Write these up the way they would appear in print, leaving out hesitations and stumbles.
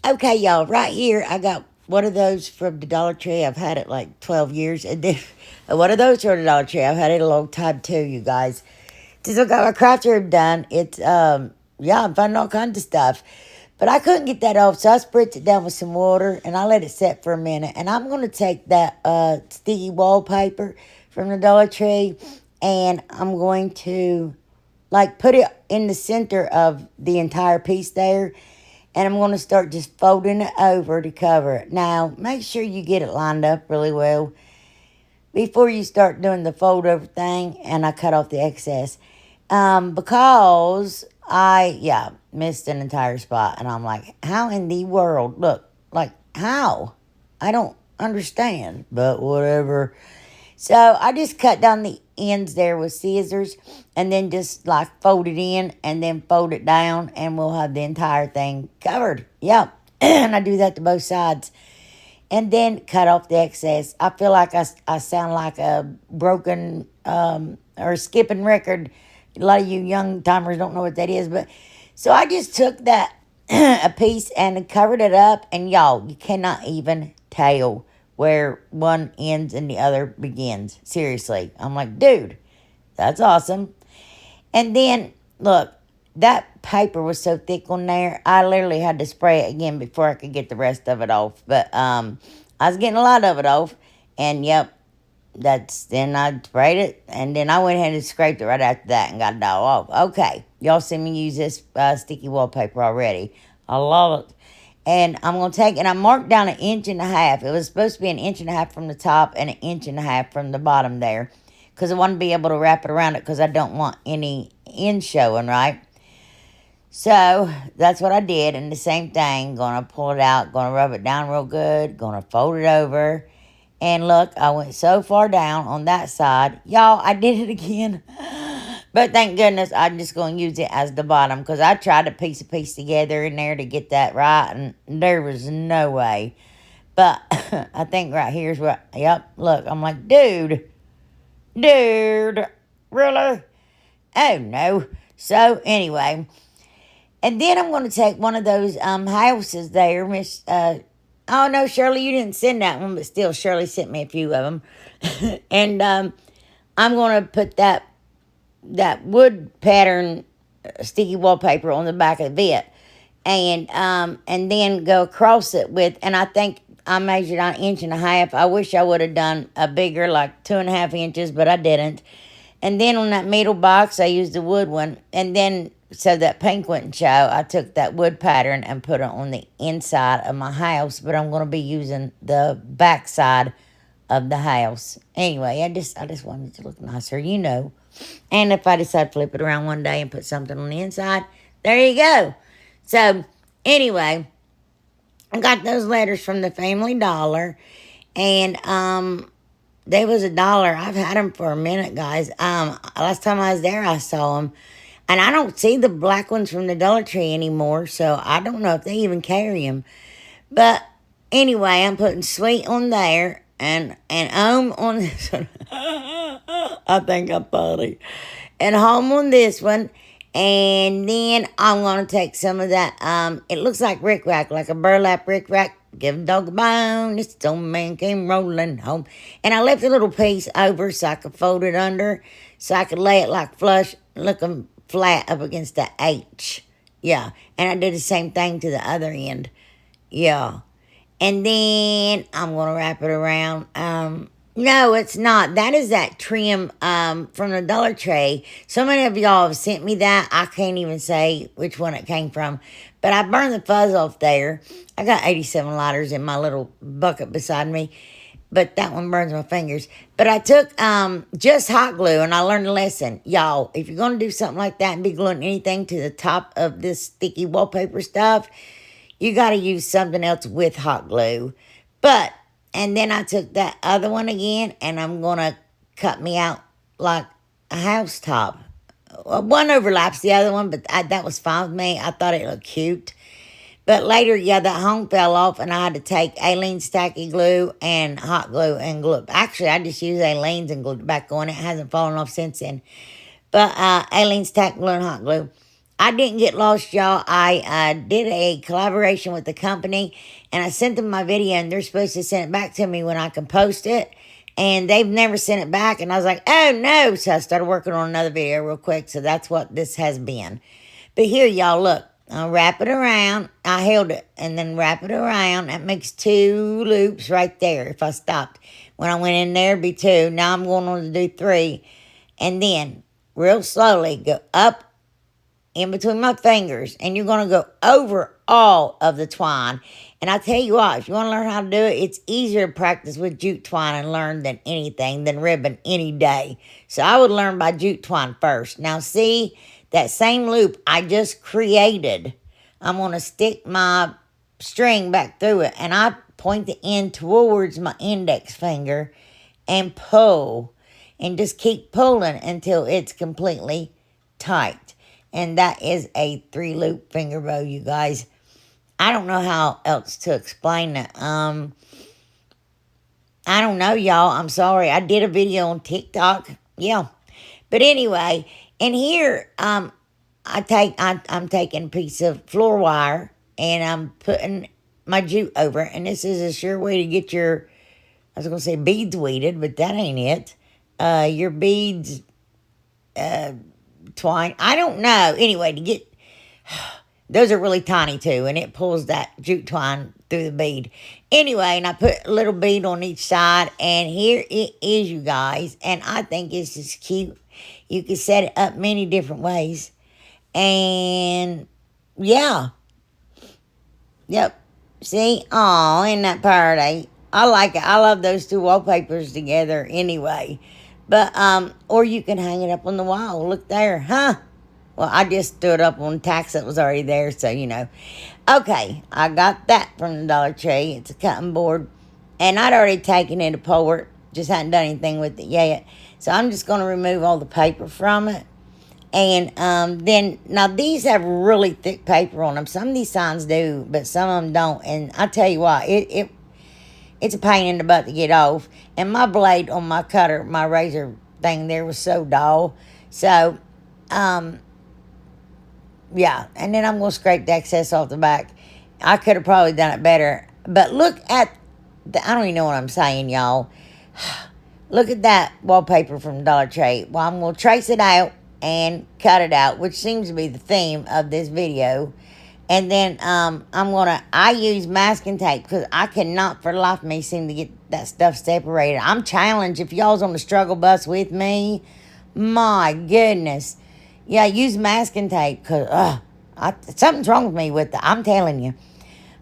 Okay, y'all, right here, I got one of those from the Dollar Tree. I've had it like 12 years. And then one of those from the Dollar Tree. I've had it a long time too, you guys. Just I got my craft room done. It's, yeah, I'm finding all kinds of stuff. But I couldn't get that off, so I spritzed it down with some water and I let it set for a minute. And I'm going to take that sticky wallpaper from the Dollar Tree and I'm going to like put it in the center of the entire piece there, and I'm going to start just folding it over to cover it. Now, make sure you get it lined up really well before you start doing the fold over thing, and I cut off the excess. Because I missed an entire spot, and I'm like, how in the world? Look, like, how? I don't understand, but whatever. So I just cut down the ends there with scissors and then just like fold it in and then fold it down and we'll have the entire thing covered. Yep. And I do that to both sides. And then cut off the excess. I feel like I sound like a broken or skipping record. A lot of you young timers don't know what that is. But so I just took that a piece and covered it up. And y'all, you cannot even tell where one ends and the other begins. Seriously. I'm like, dude, that's awesome. And then, look, that paper was so thick on there, I literally had to spray it again before I could get the rest of it off. But I was getting a lot of it off. And, yep, then I sprayed it. And then I went ahead and scraped it right after that and got it all off. Okay, y'all see me use this sticky wallpaper already. I love it. And I'm going to take, and I marked down 1.5 inches. It was supposed to be 1.5 inches from the top and 1.5 inches from the bottom there. Because I want to be able to wrap it around it because I don't want any end showing, right? So, that's what I did. And the same thing, going to pull it out, going to rub it down real good, going to fold it over. And look, I went so far down on that side. Y'all, I did it again. But thank goodness I'm just going to use it as the bottom. Because I tried to piece a piece together in there to get that right. And there was no way. But I think right here's what, yep, look. I'm like, dude, really? Oh, no. So, anyway. And then I'm going to take one of those houses there. Oh, no, Shirley, you didn't send that one. But still, Shirley sent me a few of them. And I'm going to put that wood pattern sticky wallpaper on the back of it, and then go across it with, and I think I measured on 1.5 inches. I wish I would have done a bigger, like 2.5 inches, but I didn't. And then on that middle box, I used the wood one, and then so that pink wouldn't show, I took that wood pattern and put it on the inside of my house, but I'm going to be using the back side of the house. Anyway, I just wanted it to look nicer, you know. And if I decide to flip it around one day and put something on the inside, there you go. So, anyway, I got those letters from the Family Dollar. And, they was $1. I've had them for a minute, guys. Last time I was there, I saw them. And I don't see the black ones from the Dollar Tree anymore, so I don't know if they even carry them. But, anyway, I'm putting sweet on there. And home on this one. I think I'm funny. And home on this one. And then I'm going to take some of that. It looks like rickrack, like a burlap rickrack. Give a dog a bone. This old man came rolling home. And I left a little piece over so I could fold it under. So I could lay it like flush, looking flat up against the H. Yeah. And I did the same thing to the other end. Yeah. And then I'm going to wrap it around. No, it's not. That is that trim from the Dollar Tree. So many of y'all have sent me that. I can't even say which one it came from. But I burned the fuzz off there. I got 87 lighters in my little bucket beside me. But that one burns my fingers. But I took just hot glue and I learned a lesson. Y'all, if you're going to do something like that and be gluing anything to the top of this sticky wallpaper stuff, you got to use something else with hot glue. And then I took that other one again, and I'm going to cut me out like a house top. One overlaps the other one, but that was fine with me. I thought it looked cute. But later, yeah, that home fell off, and I had to take Aleene's tacky glue and hot glue and glue it. Actually, I just used Aleene's and glued it back on. It hasn't fallen off since then. But Aleene's tacky glue and hot glue. I didn't get lost, y'all. I did a collaboration with the company, and I sent them my video, and they're supposed to send it back to me when I can post it. And they've never sent it back, and I was like, oh no. So I started working on another video real quick. So that's what this has been. But here, y'all, look. I'll wrap it around. I held it and then wrap it around. That makes 2 loops right there. If I stopped when I went in there, it'd be 2. Now I'm going on to do 3. And then real slowly go up in between my fingers, and you're going to go over all of the twine. And I tell you what, if you want to learn how to do it, it's easier to practice with jute twine and learn than anything, than ribbon any day. So I would learn by jute twine first. Now see, that same loop I just created, I'm going to stick my string back through it, and I point the end towards my index finger and pull, and just keep pulling until it's completely tight. And that is a 3-loop finger bow, you guys. I don't know how else to explain it. I don't know, y'all. I'm sorry. I did a video on TikTok. Yeah. But anyway, and here I'm taking a piece of floor wire, and I'm putting my jute over it. And this is a sure way to get your, I was going to say beads weeded, but that ain't it. Your beads twine. I don't know. Anyway, to get, those are really tiny too, and it pulls that jute twine through the bead. Anyway, and I put a little bead on each side, and here it is, you guys. And I think it's just cute. You can set it up many different ways. And yeah. Yep. See? Oh, isn't that pretty? I like it. I love those 2 wallpapers together anyway. But, or you can hang it up on the wall. Look there, huh? Well, I just stood up on tacks that was already there, so, you know. Okay, I got that from the Dollar Tree. It's a cutting board. And I'd already taken it apart. Just hadn't done anything with it yet. So I'm just going to remove all the paper from it. And then, now these have really thick paper on them. Some of these signs do, but some of them don't. And I tell you what, it's a pain in the butt to get off. And my blade on my cutter, my razor thing there was so dull. So, yeah. And then I'm going to scrape the excess off the back. I could have probably done it better. But look at I don't even know what I'm saying, y'all. Look at that wallpaper from Dollar Tree. Well, I'm going to trace it out and cut it out, which seems to be the theme of this video. And then I use masking tape because I cannot for the life of me seem to get that stuff separated. I'm challenged. If y'all's on the struggle bus with me, my goodness. Yeah, use masking tape because something's wrong with me with it. I'm telling you.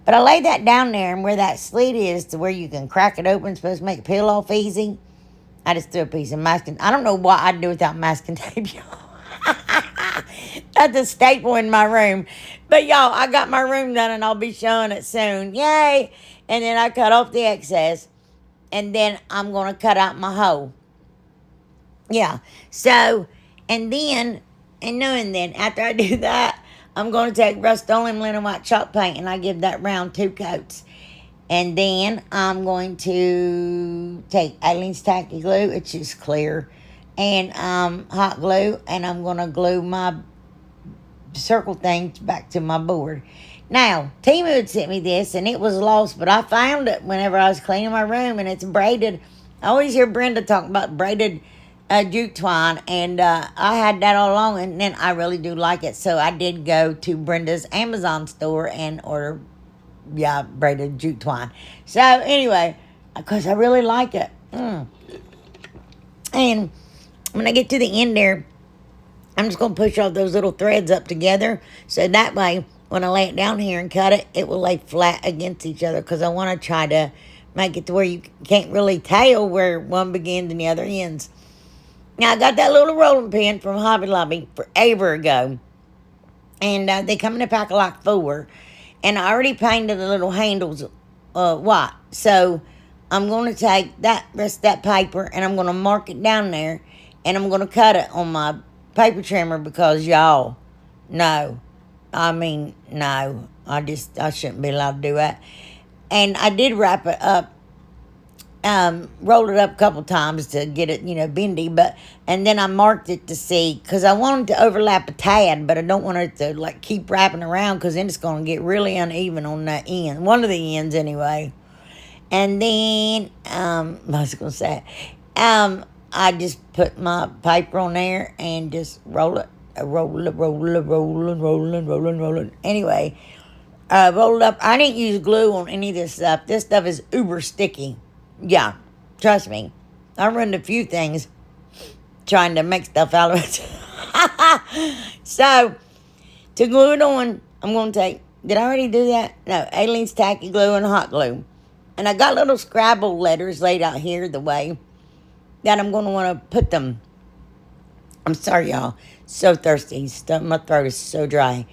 But I laid that down there, and where that slit is to where you can crack it open, it's supposed to make it peel off easy. I just threw a piece of masking. I don't know what I'd do without masking tape, y'all. That's a staple in my room. But y'all, I got my room done, and I'll be showing it soon. Yay! And then I cut off the excess, and then I'm going to cut out my hole. Yeah. So, and then after I do that, I'm going to take Rust-Oleum linen white chalk paint, and I give that round 2 coats. And then I'm going to take Aleene's Tacky Glue. It's just clear. And hot glue. And I'm going to glue my circle thing back to my board. Now, Timu had sent me this, and it was lost, but I found it whenever I was cleaning my room, and it's braided. I always hear Brenda talk about braided jute twine, and I had that all along, and then I really do like it. So I did go to Brenda's Amazon store and order braided jute twine. So anyway, because I really like it. And when I get to the end there, I'm just going to push all those little threads up together. So that way, when I lay it down here and cut it, it will lay flat against each other. Because I want to try to make it to where you can't really tell where one begins and the other ends. Now, I got that little rolling pin from Hobby Lobby forever ago. And they come in a pack of like 4. And I already painted the little handles white. So I'm going to take that rest of that paper, and I'm going to mark it down there. And I'm going to cut it on my paper trimmer because, y'all, no. I shouldn't be allowed to do that. And I did wrap it up rolled it up a couple times to get it, bendy, and then I marked it to see, because I wanted to overlap a tad, but I don't want it to, like, keep wrapping around, because then it's going to get really uneven on that end, one of the ends anyway. And then, I was going to say, I just put my paper on there and just roll it, roll it. Anyway, roll it up. I didn't use glue on any of this stuff. This stuff is uber sticky. Yeah, trust me. I ruined a few things trying to make stuff out of it. So, to glue it on, I'm going to take, did I already do that? No, Aleene's tacky glue and hot glue. And I got little Scrabble letters laid out here the way that I'm going to want to put them. I'm sorry, y'all. So thirsty. My throat is so dry.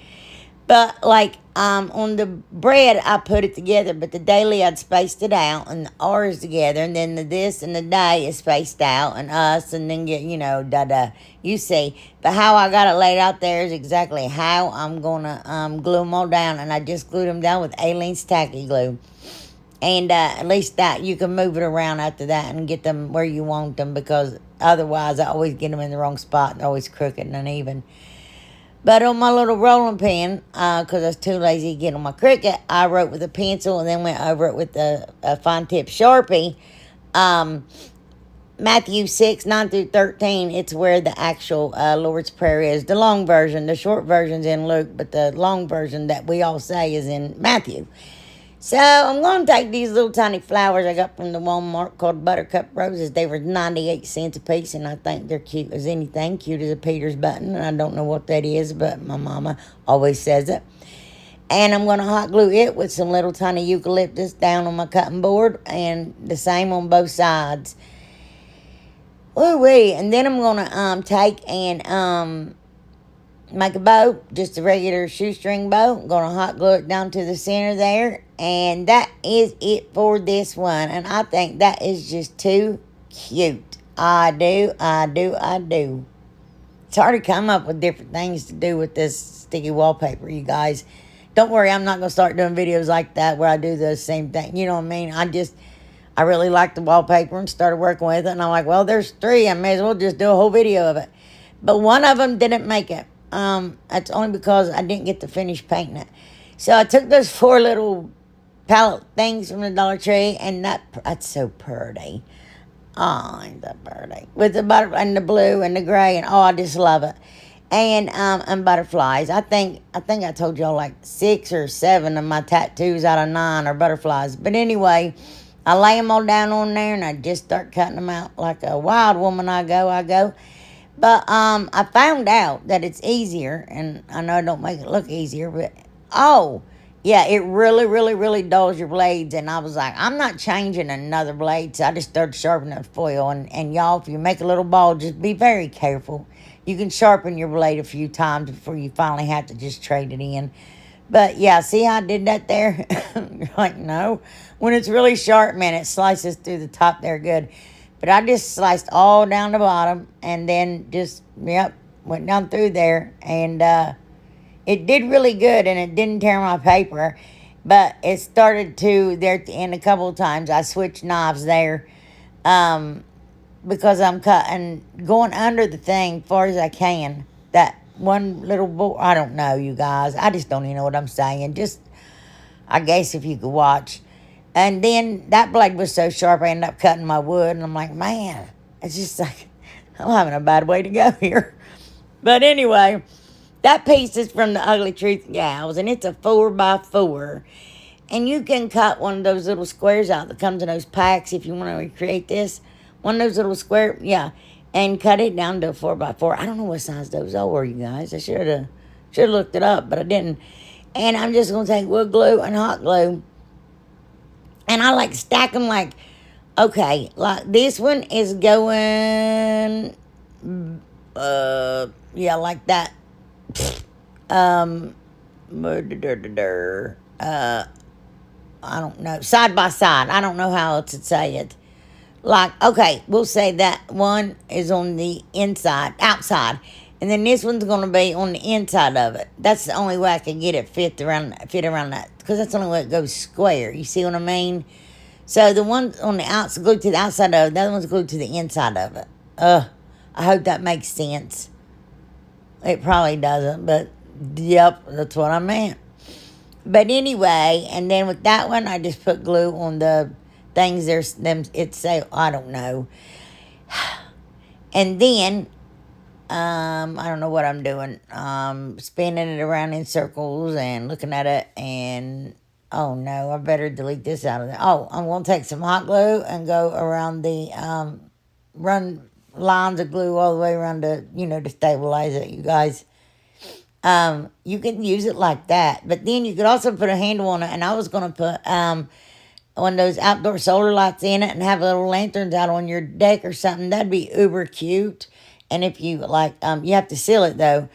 But, like, on the bread, I put it together. But the daily, I'd spaced it out. And the R's together. And then the this and the day is spaced out. And us. And then get, da-da. You see. But how I got it laid out there is exactly how I'm going to glue them all down. And I just glued them down with Aleene's tacky glue. And at least that, you can move it around after that and get them where you want them, because otherwise I always get them in the wrong spot. They're always crooked and uneven. But on my little rolling pin, because I was too lazy to get on my Cricut, I wrote with a pencil and then went over it with a fine tip Sharpie. Matthew 6, 9 through 13, it's where the actual Lord's Prayer is. The long version, the short version's in Luke, but the long version that we all say is in Matthew. So, I'm going to take these little tiny flowers I got from the Walmart called Buttercup Roses. They were 98 cents a piece, and I think they're cute as anything. Cute as a Peter's button, and I don't know what that is, but my mama always says it. And I'm going to hot glue it with some little tiny eucalyptus down on my cutting board, and the same on both sides. Woo-wee. And then I'm going to take and make a bow, just a regular shoestring bow. I'm going to hot glue it down to the center there. And that is it for this one. And I think that is just too cute. I do. It's hard to come up with different things to do with this sticky wallpaper, you guys. Don't worry, I'm not going to start doing videos like that where I do the same thing. You know what I mean? I really like the wallpaper and started working with it. And I'm like, well, there's 3. I may as well just do a whole video of it. But one of them didn't make it. That's only because I didn't get to finish painting it. So I took those 4 little palette things from the Dollar Tree, and that's so pretty. Oh, ain't that pretty? With the butter and the blue and the gray, and I just love it. And butterflies. I think I told y'all like 6 or 7 of my tattoos out of 9 are butterflies. But anyway, I lay them all down on there, and I just start cutting them out like a wild woman. I go. But I found out that it's easier, and I know I don't make it look easier, but yeah, it really, really, really dulls your blades. And I was like, I'm not changing another blade, so I just started sharpening the foil. And y'all, if you make a little ball, just be very careful. You can sharpen your blade a few times before you finally have to just trade it in. But yeah, see how I did that there? You're like, no. When it's really sharp, man, it slices through the top there good. But I just sliced all down the bottom and then just, went down through there. And it did really good, and it didn't tear my paper. But it started to, there at the end a couple of times, I switched knives there because I'm cutting, going under the thing as far as I can. That one little board, I don't know, you guys. I just don't even know what I'm saying. Just, I guess if you could watch. And then that blade was so sharp, I ended up cutting my wood. And I'm like, man, it's just like, I'm having a bad way to go here. But anyway, that piece is from the Ugly Truth Gals. And it's a 4x4. And you can cut one of those little squares out that comes in those packs if you want to recreate this. One of those little square, and cut it down to a 4x4. I don't know what size those are, you guys. I should have looked it up, but I didn't. And I'm just going to take wood glue and hot glue. And I like stack them like, okay, like this one is going, like that. I don't know, side by side. I don't know how else to say it. Like, okay, we'll say that one is on the outside. And then this one's going to be on the inside of it. That's the only way I can get it fit around that. Because that's the only way it goes square. You see what I mean? So the one on the outside glued to the outside of it, the other one's glued to the inside of it. I hope that makes sense. It probably doesn't, but yep, that's what I meant. But anyway, and then with that one, I just put glue on the things. There's them. It's say I don't know. And then I don't know what I'm doing. Spinning it around in circles and looking at it, and oh no, I better delete this out of there. Oh, I'm gonna take some hot glue and go around the run lines of glue all the way around to stabilize it, you guys. You can use it like that, but then you could also put a handle on it, and I was gonna put one of those outdoor solar lights in it and have little lanterns out on your deck or something. That'd be uber cute. And if you like, you have to seal it though.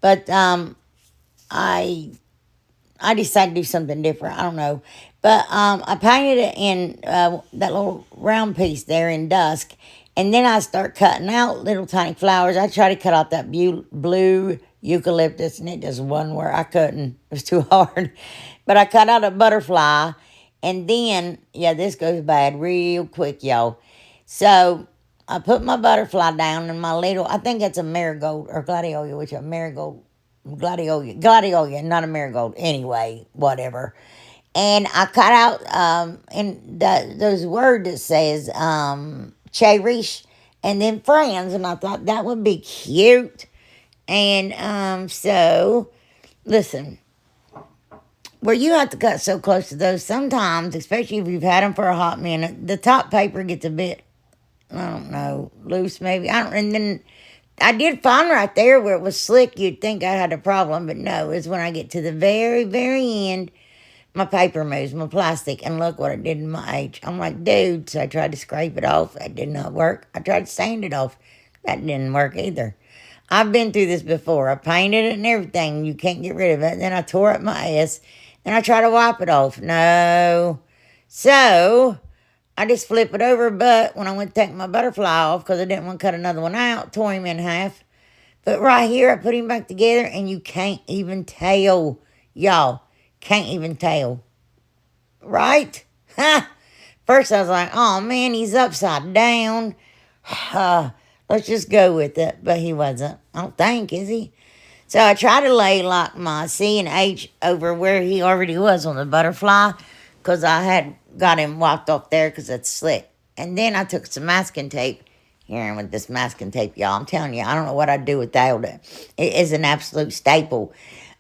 But I decided to do something different. I don't know. But I painted it in that little round piece there in dusk. And then I start cutting out little tiny flowers. I try to cut out that blue eucalyptus, and it just wasn't where I couldn't. It was too hard. But I cut out a butterfly. And then, yeah, this goes bad real quick, y'all. So I put my butterfly down in my little, I think it's a marigold or gladiola, which a marigold, gladiola, not a marigold. Anyway, whatever. And I cut out in those words that says cherish and then friends, and I thought that would be cute. And so, listen, where you have to cut so close to those, sometimes, especially if you've had them for a hot minute, the top paper gets a bit, I don't know, loose maybe. And then I did find right there where it was slick, you'd think I had a problem, but no, it's when I get to the very, very end, my paper moves, my plastic, and look what it did in my H. I'm like, dude, so I tried to scrape it off. That did not work. I tried to sand it off. That didn't work either. I've been through this before. I painted it and everything. You can't get rid of it. Then I tore up my ass. Then I tried to wipe it off. No. So I just flip it over. But when I went to take my butterfly off, because I didn't want to cut another one out, tore him in half. But right here, I put him back together, and you can't even tell. Y'all, can't even tell. Right? First I was like, oh man, he's upside down. Let's just go with it. But he wasn't. I don't think, is he? So I tried to lay like my C and H over where he already was on the butterfly, because I had got him wiped off there because it's slick. And then I took some masking tape. Here with this masking tape, y'all. I'm telling you, I don't know what I'd do without it. It is an absolute staple.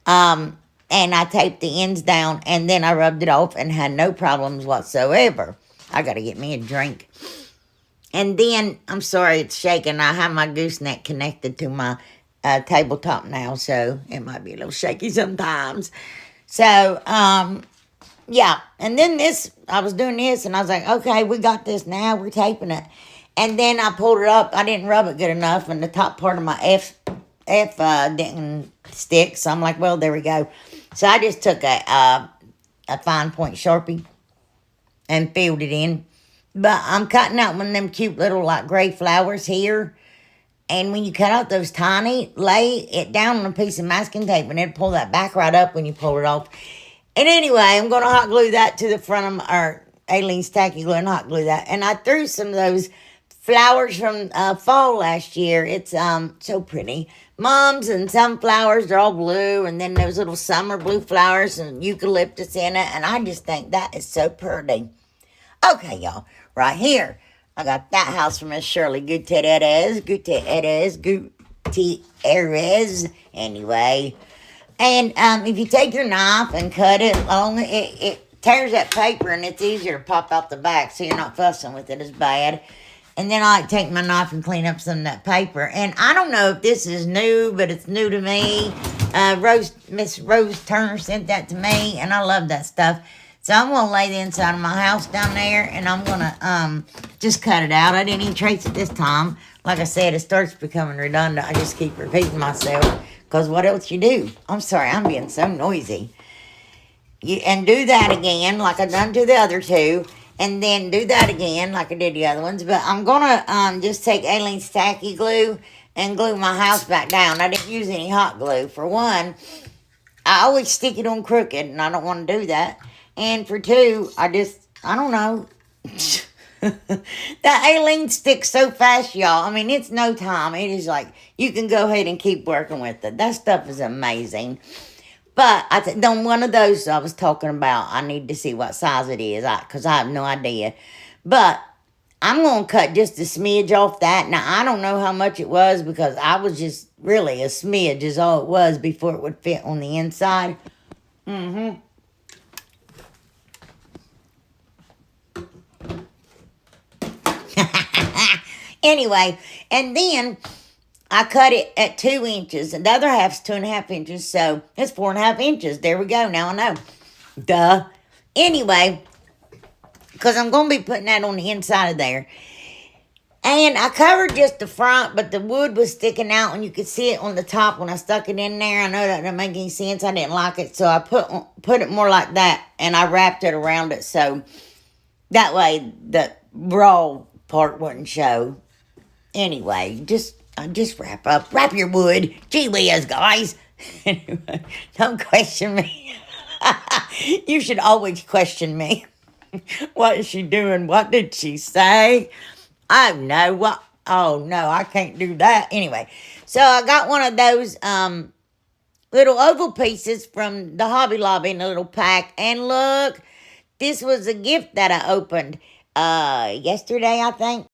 And I taped the ends down, and then I rubbed it off and had no problems whatsoever. I got to get me a drink. And then, I'm sorry, it's shaking. I have my gooseneck connected to my tabletop now, so it might be a little shaky sometimes. So, yeah. And then I was doing this, and I was like, okay, we got this now. We're taping it. And then I pulled it up. I didn't rub it good enough, and the top part of my F didn't stick. So I'm like, well, there we go. So I just took a fine point Sharpie and filled it in. But I'm cutting out one of them cute little like gray flowers here. And when you cut out those tiny, lay it down on a piece of masking tape, and it'll pull that back right up when you pull it off. And anyway, I'm going to hot glue that to the front of my, Aileen's tacky glue, and hot glue that. And I threw some of those flowers from fall last year. It's so pretty. Mums and sunflowers, they're all blue, and then those little summer blue flowers and eucalyptus in it, and I just think that is so pretty. Okay, y'all, right here, I got that house from Miss Shirley Gutierrez, anyway. And if you take your knife and cut it long, it tears that paper, and it's easier to pop out the back, so you're not fussing with it as bad. And then I take my knife and clean up some of that paper. And I don't know if this is new, but it's new to me. Miss Rose Turner sent that to me, and I love that stuff. So I'm going to lay the inside of my house down there, and I'm going to just cut it out. I didn't even trace it this time. Like I said, it starts becoming redundant. I just keep repeating myself, because what else you do? I'm sorry, I'm being so noisy. And do that again, like I've done to the other two. And then do that again, like I did the other ones. But I'm going to just take Aileen's tacky glue and glue my house back down. I didn't use any hot glue. For one, I always stick it on crooked, and I don't want to do that. And for two, I don't know. The Aileen sticks so fast, y'all. I mean, it's no time. It is like, you can go ahead and keep working with it. That stuff is amazing. But on one of those I was talking about, I need to see what size it is, because I have no idea. But I'm going to cut just a smidge off that. Now, I don't know how much it was, because I was just really a smidge is all it was before it would fit on the inside. Anyway, and then I cut it at 2 inches, and the other half's 2.5 inches, so it's 4.5 inches. There we go. Now I know. Duh. Anyway, because I'm going to be putting that on the inside of there. And I covered just the front, but the wood was sticking out, and you could see it on the top when I stuck it in there. I know that didn't make any sense. I didn't like it, so I put it more like that, and I wrapped it around it, so that way the raw part wouldn't show. Anyway, just wrap your wood. Gee whiz, guys. Anyway, don't question me. You should always question me. What is she doing? What did she say? Oh no, what? Oh no, I can't do that. Anyway, so I got one of those little oval pieces from the Hobby Lobby in a little pack, and look, this was a gift that I opened yesterday, I think,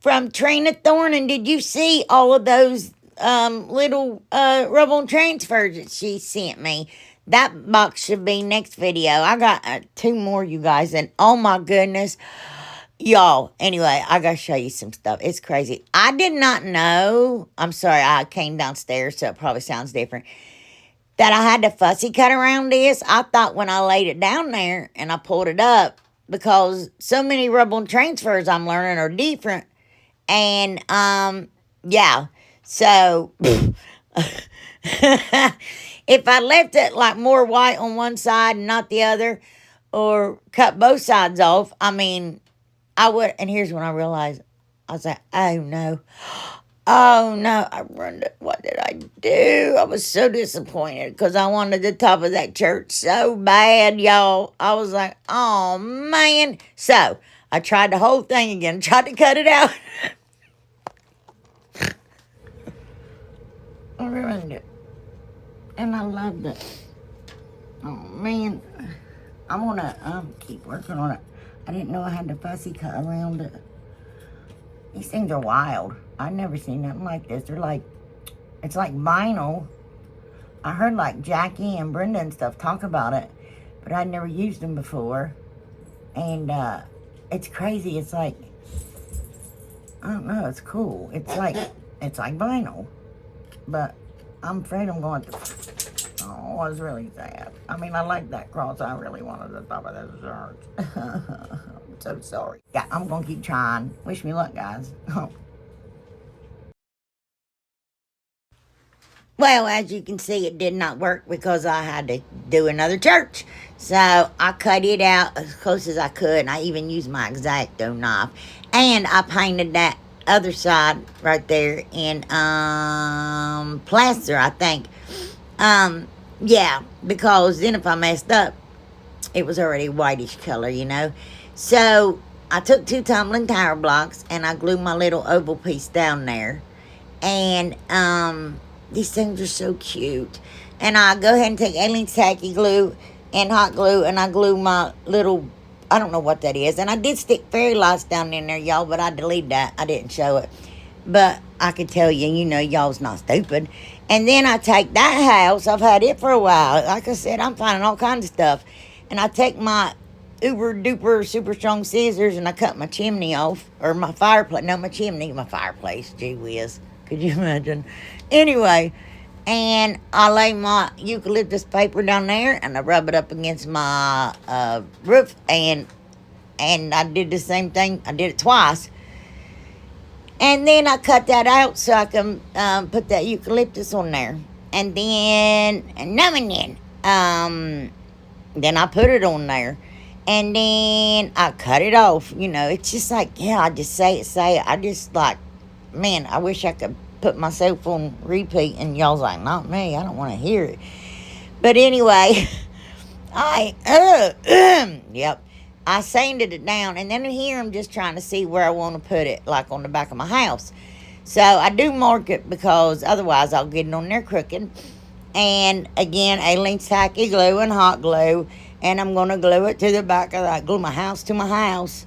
from Trina Thorne. And did you see all of those little rub-on transfers that she sent me? That box should be next video. I got 2 more, you guys, and oh my goodness, y'all. Anyway, I gotta show you some stuff. It's crazy. I did not know. I'm sorry, I came downstairs, so it probably sounds different. That I had to fussy cut around this. I thought when I laid it down there and I pulled it up, because so many rub-on transfers I'm learning are different. And, yeah. So, if I left it like more white on one side and not the other, or cut both sides off, I mean, I would. And here's when I realized, I was like, oh no. Oh no, I ruined it. What did I do? I was so disappointed, because I wanted the top of that church so bad, y'all. I was like, oh man. So, I tried the whole thing again, tried to cut it out. I ruined it. And I loved it. Oh man. I'm gonna keep working on it. I didn't know I had to fussy cut around it. These things are wild. I've never seen nothing like this. They're like, it's like vinyl. I heard like Jackie and Brenda and stuff talk about it, but I'd never used them before. And it's crazy. It's like, I don't know, it's cool. It's like vinyl. But I'm afraid I'm going to, oh, I was really sad. I mean, I like that cross. I really wanted the top of that shirt. I'm so sorry. Yeah, I'm going to keep trying. Wish me luck, guys. Well, as you can see, it did not work, because I had to do another church. So I cut it out as close as I could, and I even used my X-Acto knife. And I painted that other side right there in plaster, I think. Yeah, because then if I messed up, it was already whitish color, you know. So I took 2 tumbling tower blocks, and I glued my little oval piece down there. And these things are so cute. And I go ahead and take Aileen's tacky glue and hot glue, and I glue my little, I don't know what that is. And I did stick fairy lights down in there, y'all, but I deleted that. I didn't show it. But I could tell you, you know, y'all's not stupid. And then I take that house. I've had it for a while. Like I said, I'm finding all kinds of stuff. And I take my uber duper super strong scissors, and I cut my chimney off. Or my fireplace. No, my chimney. My fireplace. Gee whiz. Could you imagine? Anyway, and I lay my eucalyptus paper down there, and I rub it up against my roof, and I did the same thing. I did it twice. And then I cut that out so I can put that eucalyptus on there. And then I put it on there. And then I cut it off. You know, it's just like, yeah, I just say it. I just like, man, I wish I could put myself on repeat, and y'all's like, not me, I don't want to hear it. But anyway, yep. I sanded it down, and then here I'm just trying to see where I want to put it, like on the back of my house. So I do mark it because otherwise I'll get it on there crooked. And again, Aileen's tacky glue and hot glue, and I'm going to glue it to the back of that, glue my house to my house.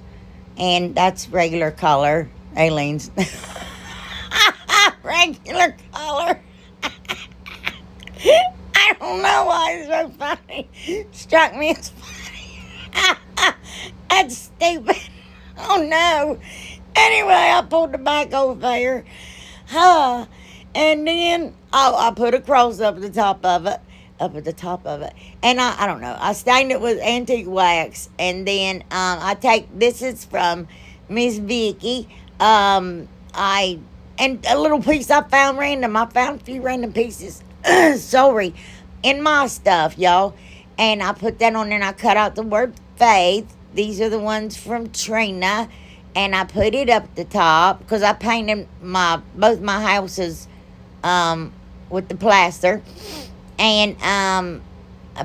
And that's regular color, Aileen's. Regular color. I don't know why it's so funny. Struck me as funny. That's stupid. Oh no. Anyway, I pulled the back over there. And then I put a cross up at the top of it. Up at the top of it. And I don't know. I stained it with antique wax. And then I take, this is from Miss Vicky. And a little piece I found random. I found a few random pieces. Sorry. In my stuff, y'all. And I put that on there and I cut out the word faith. These are the ones from Trina. And I put it up the top because I painted both my houses with the plaster. And I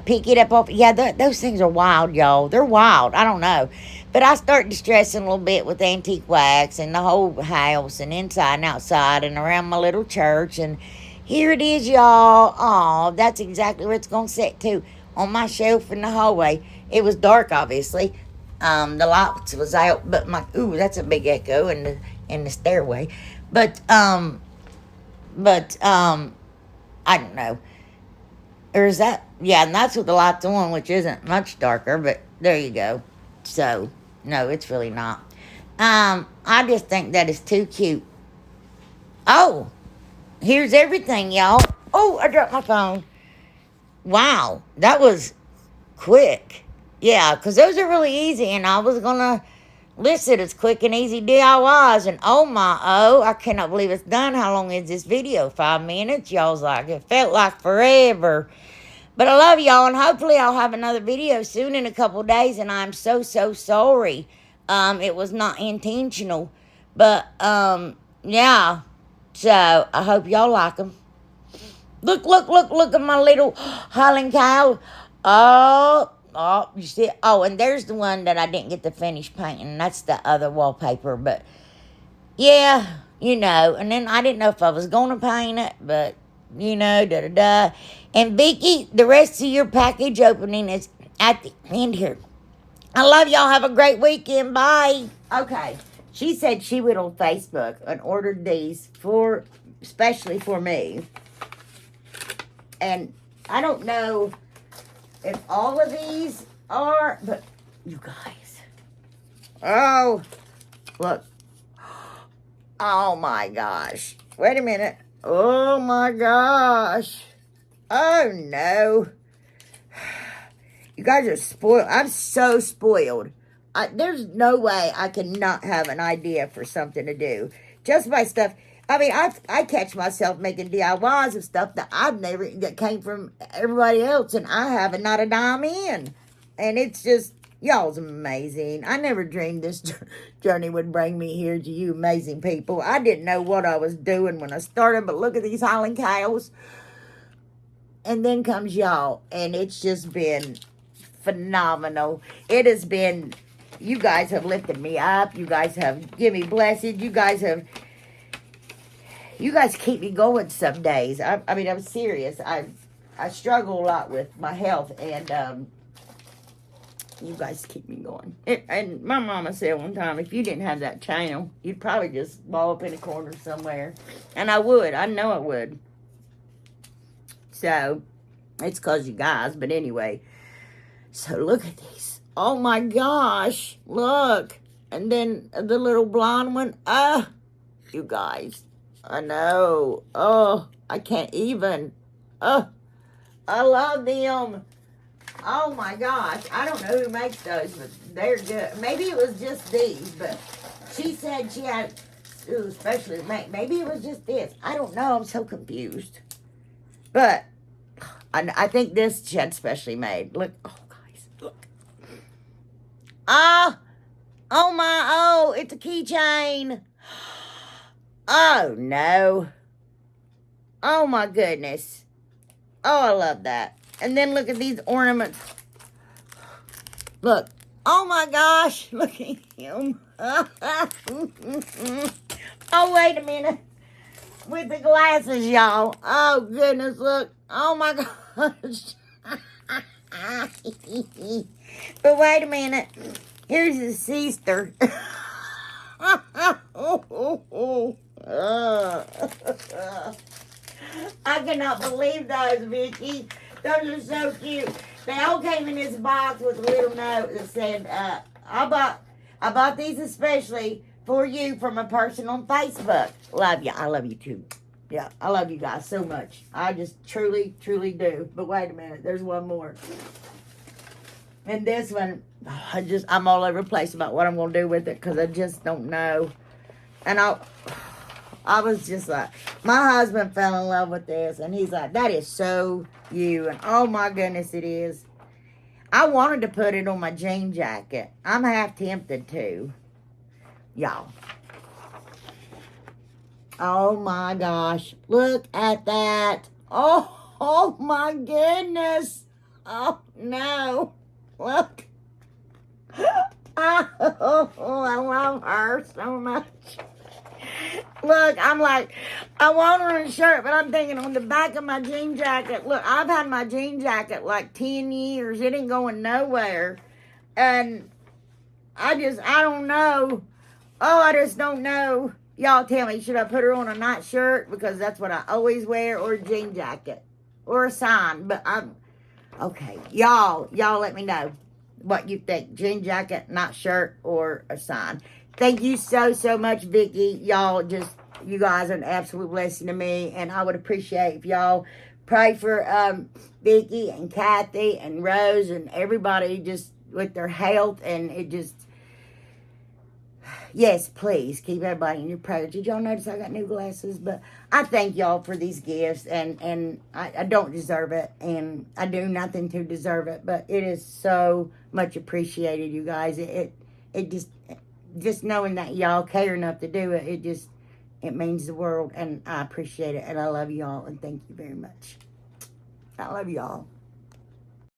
pick it up off. Yeah, those things are wild, y'all. They're wild. I don't know. But I start distressing a little bit with antique wax and the whole house and inside and outside and around my little church. And here it is, y'all. Oh, that's exactly where it's going to sit, too. On my shelf in the hallway. It was dark, obviously. The lights was out, but that's a big echo in the stairway. But I don't know. Or is that? Yeah, and that's with the lights on, which isn't much darker, but there you go. So, no, it's really not. I just think that is too cute. Oh, here's everything, y'all. Oh, I dropped my phone. Wow, that was quick. Yeah, because those are really easy, and I was going to list it as quick and easy DIYs, and I cannot believe it's done. How long is this video? 5 minutes? Y'all's like, it felt like forever. But I love y'all, and hopefully I'll have another video soon in a couple days, and I'm so sorry. It was not intentional. But, yeah. So, I hope y'all like them. Look at my little Highland cow. Oh, you see? Oh, and there's the one that I didn't get to finish painting. That's the other wallpaper, but, yeah, And then I didn't know if I was going to paint it, but, And Vicky, the rest of your package opening is at the end here. I love y'all. Have a great weekend. Bye. Okay. She said she went on Facebook and ordered these especially for me. And I don't know if all of these are, but you guys. Oh, look. Oh my gosh. Wait a minute. Oh my gosh. Oh no. You guys are spoiled. I'm so spoiled. There's no way I cannot have an idea for something to do. Just by stuff. I mean, I catch myself making DIYs of stuff that came from everybody else, and I haven't not a dime in. And it's just, y'all's amazing. I never dreamed this journey would bring me here to you amazing people. I didn't know what I was doing when I started, but look at these Highland cows. And then comes y'all, and it's just been phenomenal. It has been, you guys have lifted me up. You guys have given me blessings. You guys keep me going some days. I mean, I'm serious. I struggle a lot with my health, and you guys keep me going. And my mama said one time, if you didn't have that channel, you'd probably just ball up in a corner somewhere. And I would. I know I would. So, it's because you guys. But anyway, so look at these. Oh my gosh. Look. And then the little blonde one. You guys. I know. Oh, I can't even. I love them. Oh my gosh. I don't know who makes those, but they're good. Maybe it was just these, but she said she had, especially, maybe it was just this. I don't know. I'm so confused. But I think this she had specially made. Look. Oh, guys. Look. Oh, it's a keychain. Oh, no. Oh, my goodness. Oh, I love that. And then look at these ornaments. Look. Oh my gosh, look at him. Oh, wait a minute. With the glasses, y'all. Oh, goodness, look. Oh my gosh. But wait a minute. Here's his sister. I cannot believe those, Vicky. Those are so cute. They all came in this box with a little note that said, I bought these especially for you from a person on Facebook. Love you. I love you too. Yeah, I love you guys so much. I just truly, truly do. But wait a minute. There's one more. And this one, I'm all over the place about what I'm going to do with it because I just don't know. And I was just like, my husband fell in love with this. And he's like, that is so you. And oh my goodness, it is. I wanted to put it on my jean jacket. I'm half tempted to. Y'all. Oh my gosh. Look at that. Oh my goodness. Oh no. Look. Oh, I love her so much. Look, I'm like, I want her in a shirt, but I'm thinking on the back of my jean jacket. Look, I've had my jean jacket like 10 years. It ain't going nowhere. And I don't know. Oh, I just don't know. Y'all tell me, should I put her on a night shirt? Because that's what I always wear, or a jean jacket, or a sign. But okay. Y'all let me know what you think. Jean jacket, night shirt, or a sign. Thank you so, so much, Vicky. You guys are an absolute blessing to me. And I would appreciate if y'all pray for Vicky and Kathy and Rose and everybody just with their health. And it just, yes, please keep everybody in your prayers. Did y'all notice I got new glasses? But I thank y'all for these gifts. And I don't deserve it. And I do nothing to deserve it. But it is so much appreciated, you guys. It just knowing that y'all care enough to do it, it means the world, and I appreciate it, and I love y'all, and thank you very much. I love y'all.